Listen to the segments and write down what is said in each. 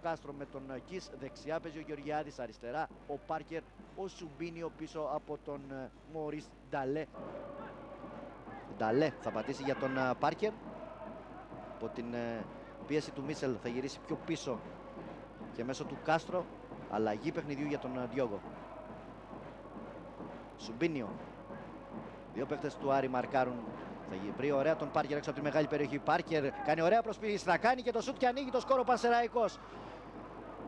Κάστρο με τον Κις, δεξιά παίζει ο Γεωργιάδης, αριστερά ο Πάρκερ, ο Σουμπίνιο πίσω από τον Μωρίς Νταλέ. Νταλέ θα πατήσει για τον Πάρκερ. Από την πίεση του Μίσελ θα γυρίσει πιο πίσω και μέσω του Κάστρο αλλαγή παιχνιδιού για τον Διόγο. Σουμπίνιο. Δύο παίκτες του Άρη μαρκάρουν. Θα βρει ωραία τον Πάρκερ έξω από τη μεγάλη περιοχή. Πάρκερ κάνει ωραία προσποίηση, θα κάνει και το σουτ και ανοίγει το σκορ ο Πανσεραϊκός.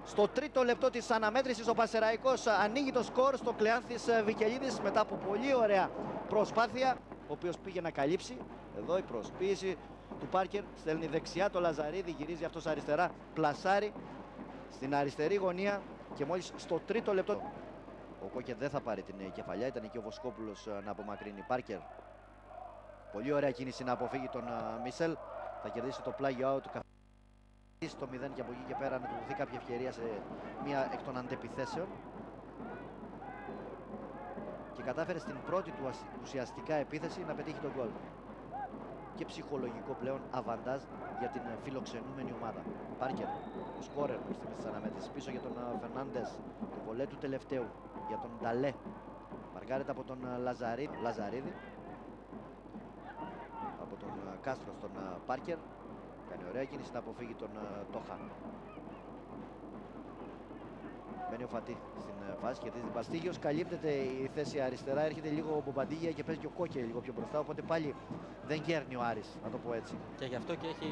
Στο τρίτο λεπτό της αναμέτρησης ο Πανσεραϊκός ανοίγει το σκορ στο Κλεάνθης Βικελίδης μετά από πολύ ωραία προσπάθεια, ο οποίος πήγε να καλύψει. Εδώ η προσποίηση του Πάρκερ, στέλνει δεξιά το Λαζαρίδη, γυρίζει αυτός αριστερά, πλασάρει στην αριστερή γωνία και μόλις στο τρίτο λεπτό ο Κόκε δεν θα πάρει την κεφαλιά, ήταν και ο Βοσκόπουλος να απομακρύνει. Πάρκερ, πολύ ωραία κίνηση να αποφύγει τον Μίσελ, θα κερδίσει το πλάγιο out στο 0 και από εκεί και πέρα να του δοθεί κάποια ευκαιρία σε μία εκ των αντεπιθέσεων. Και κατάφερε στην πρώτη του ουσιαστικά επίθεση να πετύχει τον γκολ. Και ψυχολογικό πλέον αβαντάζ για την φιλοξενούμενη ομάδα. Πάρκερ, ο σκόρερ προς τη μέση της αναμέτρησης, πίσω για τον Φερνάντες, το βολέ του τελευταίου για τον Νταλέ. Μαρκάρεται από τον Λαζαρίδη. Από τον Κάστρο στον Πάρκερ. Κάνει ωραία κίνηση να αποφύγει τον Τόχα. Μπαίνει ο Φατί στην φάση και την Παστίγιος. Καλύπτεται η θέση αριστερά. Έρχεται λίγο ο Μπομπαντίγια και παίζει και ο Κόκε λίγο πιο μπροστά. Οπότε πάλι δεν γέρνει ο Άρης, να το πω έτσι. Και γι' αυτό και έχει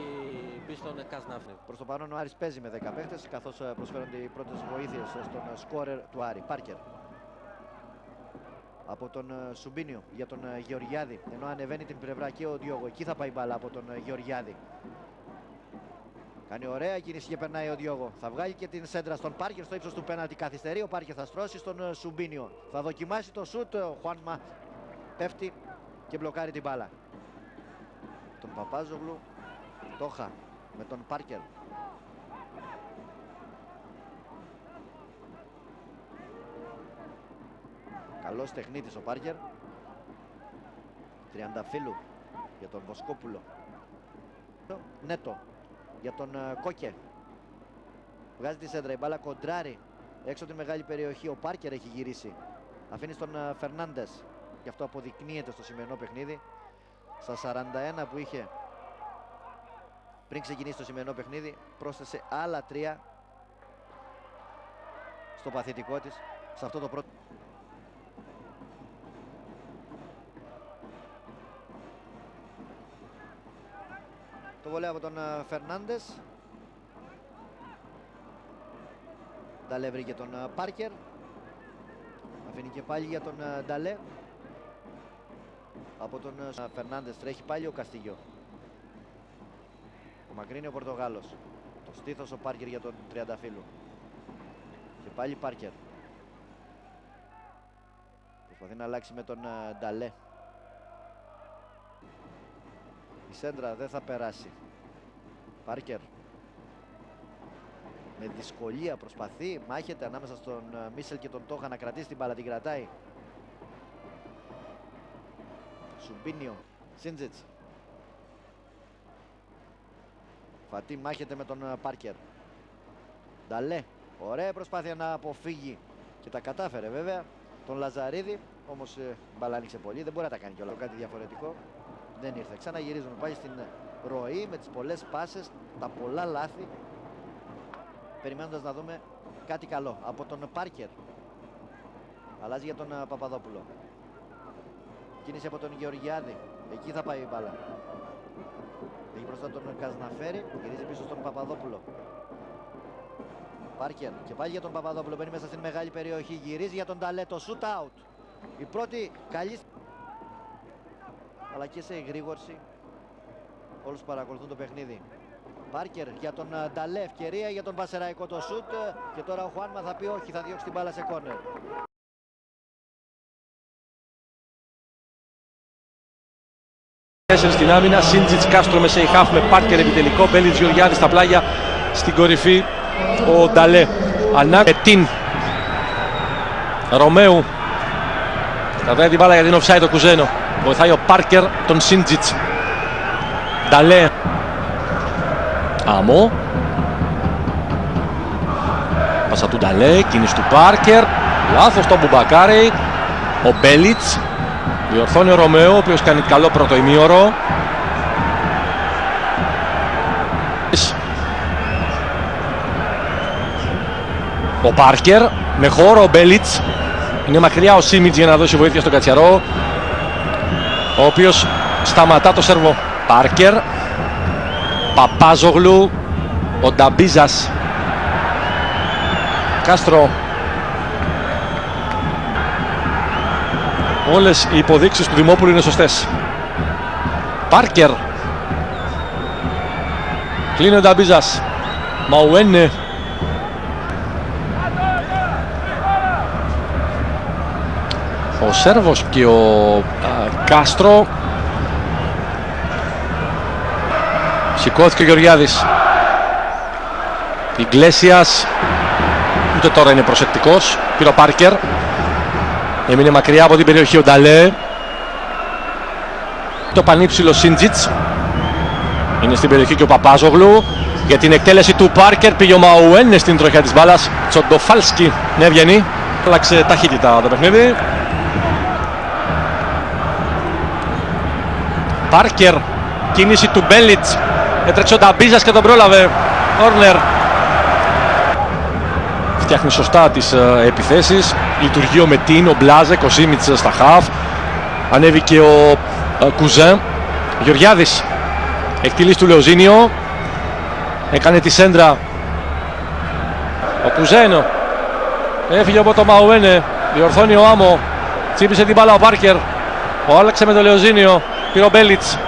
μπει στον Καζνάφη. Προς το παρόν ο Άρης παίζει με 10 παίχτες, καθώς προσφέρονται οι πρώτες βοήθειες στον σκόρερ του Άρη. Πάρκερ. Από τον Σουμπίνιο για τον Γεωργιάδη. Ενώ ανεβαίνει την πλευρά και ο Διόγο. Εκεί θα πάει μπάλα από τον Γεωργιάδη. Κάνει ωραία κίνηση και περνάει ο Διόγο. Θα βγάλει και την σέντρα στον Πάρκερ στο ύψος του πέναλτι. Καθυστερεί. Ο Πάρκερ θα στρώσει στον Σουμπίνιο. Θα δοκιμάσει το σουτ. Ο Χουάνμα πέφτει και μπλοκάρει την μπάλα. Τον Παπάζογλου. Τόχα με τον Πάρκερ. Καλός τεχνίτης ο Πάρκερ. Τριανταφύλου για τον Βοσκόπουλο. Νέτο για τον Κόκε. Βγάζει τη σέντρα, η μπάλα κοντράρει έξω από τη μεγάλη περιοχή. Ο Πάρκερ έχει γυρίσει. Αφήνει στον Φερνάντες. Γι' αυτό αποδεικνύεται στο σημερινό παιχνίδι. Στα 41 που είχε πριν ξεκινήσει το σημερινό παιχνίδι, πρόσθεσε άλλα 3 στο παθητικό της σε αυτό το πρώτο. Το βολέ από τον Φερνάντες. Νταλέ βρήκε τον Πάρκερ. Αφήνει και πάλι για τον Νταλέ. Από τον Φερνάντες τρέχει πάλι ο Καστίγιο. Ο μακρύνει ο Πορτογάλος. Το στήθος ο Πάρκερ για τον Τριανταφύλου. Και πάλι Πάρκερ. Προσπαθεί να αλλάξει με τον Νταλέ. Η σέντρα δεν θα περάσει. Πάρκερ με δυσκολία προσπαθεί, μάχεται ανάμεσα στον Μίσελ και τον Τόχα να κρατήσει την μπάλα, την κρατάει. Σουμπίνιο, Σίντζιτς. Φατί μάχεται με τον Πάρκερ. Νταλέ, ωραία προσπάθεια να αποφύγει και τα κατάφερε βέβαια. Τον Λαζαρίδη, όμως μπάλα άνοιξε πολύ, δεν μπορεί να τα κάνει κιόλας κάτι διαφορετικό. Δεν ήρθε. Ξαναγυρίζουμε πάλι στην ροή με τις πολλές πάσες, τα πολλά λάθη, περιμένοντας να δούμε κάτι καλό από τον Πάρκερ. Αλλάζει για τον Παπαδόπουλο. Κίνηση από τον Γεωργιάδη. Εκεί θα πάει η μπάλα. Έχει μπροστά τον Καζναφέρη, γυρίζει πίσω στον Παπαδόπουλο. Πάρκερ και πάλι για τον Παπαδόπουλο. Μπαίνει μέσα στην μεγάλη περιοχή. Γυρίζει για τον Νταλέ. Το shoot out. Η πρώτη καλή, αλλά και σε εγρήγορση. Όλους παρακολουθούν το παιχνίδι. Πάρκερ για τον Νταλέ. Ευκαιρία για τον Πανσεραϊκό το σουτ. Και τώρα ο Χουάνμα θα πει όχι, θα διώξει την μπάλα σε κόρνερ. Στην άμυνα, Σίντζιτς, Κάστρο Μεσεϊχάφ με Πάρκερ επιτελικό. Μπέλιτς Γεωργιάδης στα πλάγια, στην κορυφή ο Νταλέ. Ανάκετιν Ρωμαίου. Κρατάει την μπάλα για την offside το Κουζένο. Βοηθάει ο Πάρκερ τον Σίντζιτς. Νταλέ. Άμμο. Πάσα του Νταλέ, κίνηση του Πάρκερ. Λάθος τον Μπουμπακάρη. Ο Μπέλιτς. Διορθώνει ο Ρωμαίο, ο οποίος κάνει καλό πρώτο ημίωρο. Ο Πάρκερ με χώρο, ο Μπέλιτς. Είναι μακριά ο Σίμιτς για να δώσει βοήθεια στον Κατσιαρό, ο οποίος σταματά το σέρβο. Πάρκερ, Παπάζογλου, ο Νταμπίζας, Κάστρο. Όλες οι υποδείξεις του Δημόπουλου είναι σωστές. Πάρκερ, κλείνει ο Νταμπίζας. Μαουένε. Ο Σέρβος και ο Κάστρο. Σηκώθηκε ο Γεωργιάδης. Ιγκλέσιας ούτε τώρα είναι προσεκτικός. Πήρε ο Πάρκερ. Έμεινε μακριά από την περιοχή ο Νταλέ. Το πανύψηλο Σίντζιτς. Είναι στην περιοχή και ο Παπάζογλου. Για την εκτέλεση του Πάρκερ πήγε ο Μαουένε στην τροχιά της μπάλας. Τσοντοφάλσκι ναι βγαίνει. Άλλαξε ταχύτητα το παιχνίδι. Πάρκερ, κίνηση του Μπέλιτς. Έτρεξε ο Νταμπίζας και τον πρόλαβε. Κόρνερ. Φτιάχνει σωστά τις επιθέσεις. Λειτουργεί ο Μετίν, ο Μπλάζεκ, ο Σίμιτς στα χαφ. Ανέβηκε ο Κουζέν. Γεωργιάδης. Εκτιλής του Λεοζίνιο. Έκανε τη σέντρα. Ο Κουζένο. Έφυγε από το Μαουένε. Διορθώνει ο Άμο. Τσίπησε την μπάλα ο Πάρκερ. Ο άλλαξε με το Λεοζίνιο. Πήρε ο Μπέλιτς.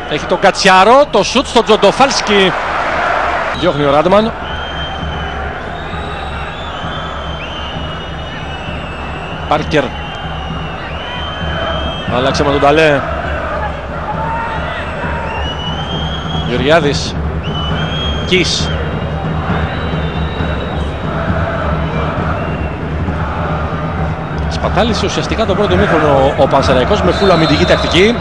Έχει τον Κατσιαρό, το σουτ στον Τζοντοφάλσκι. Διώχνει ο Ράντμαν. Πάρκερ. Άλλαξε με τον Νταλέ. Γεωργιάδης. Κις. Σπατάλησε ουσιαστικά το πρώτο ημίχρονο ο Πανσεραϊκός με φουλ αμυντική τακτική.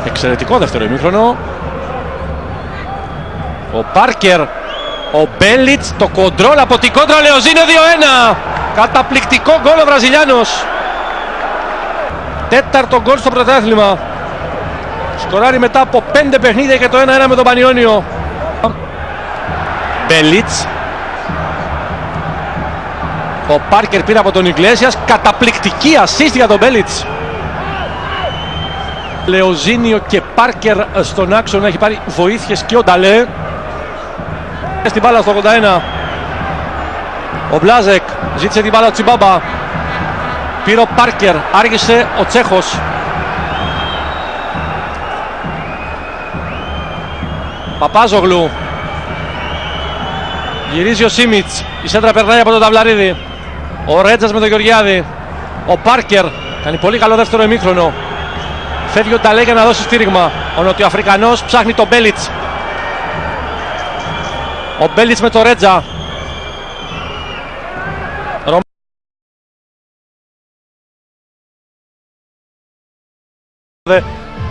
Εξαιρετικό δεύτερο ημίχρονο. Ο Πάρκερ, ο Μπέλιτς, το κοντρόλ από την κόντρα, Λεοζίνιο 2-1. Καταπληκτικό γκολ ο Βραζιλιάνος. Τέταρτο γκολ στο πρωτάθλημα. Σκοράρει μετά από 5 παιχνίδια και το 1-1 με τον Πανιόνιο. Μπέλιτς. Ο Πάρκερ πήρε από τον Ιγκλέσιας. Καταπληκτική assist για τον Μπέλιτς. Λεοζίνιο και Πάρκερ στον άξονα. Έχει πάρει βοήθειες και ο Νταλέ. Στην μπάλα στο 81. Ο Μπλάζεκ ζήτησε την μπάλα του Τσιμπάμπα. Πήρε ο Πάρκερ. Άργησε ο Τσέχος. Παπάζογλου. Γυρίζει ο Σίμιτς. Η σέντρα περνάει από τον Ταβλαρίδη. Ο Ρέτζας με τον Γεωργιάδη. Ο Πάρκερ κάνει πολύ καλό δεύτερο ημίχρονο. Φεύγει ο Νταλέ για να δώσει στήριγμα. Ο Νοτιοαφρικανός ψάχνει τον Μπέλιτς. Ο Μπέλιτς με το Ρέτζα.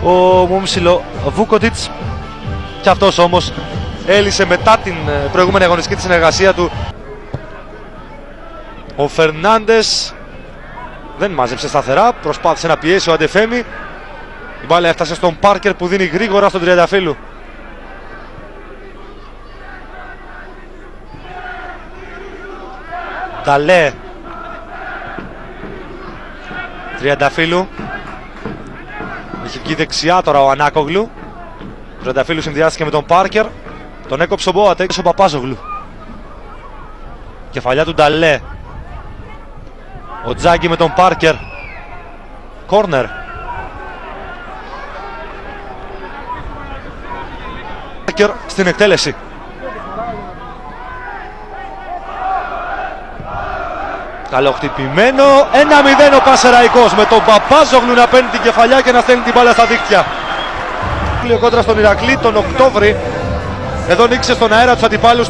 Ο Μούμσιλο Βούκοτιτς. Και αυτός όμως έλυσε μετά την προηγούμενη αγωνιστική τη συνεργασία του. Ο Φερνάντες δεν μάζεψε σταθερά, προσπάθησε να πιέσει ο Αντεφέμι. Η μπάλα έφτασε στον Πάρκερ που δίνει γρήγορα στον Τριανταφύλου. Νταλέ. Τριανταφύλου. Έχει εκεί δεξιά τώρα ο Ανάκογλου. Ο Τριανταφύλου συνδυάστηκε με τον Πάρκερ. Τον έκοψε ο Μπόατεκ, ο Παπάζογλου. Κεφαλιά του Νταλέ. Ο Τζάγκη με τον Πάρκερ. Κόρνερ. Πάρκερ στην εκτέλεση. Καλοχτυπημένο. 1-0 ο Πανσεραϊκός με τον Παπάζογλου να παίρνει την κεφαλιά και να στέλνει την μπάλα στα δίχτυα. Κόντρα στον Ηρακλή τον Οκτώβρη. Εδώ νίκησε στον αέρα τους αντιπάλους.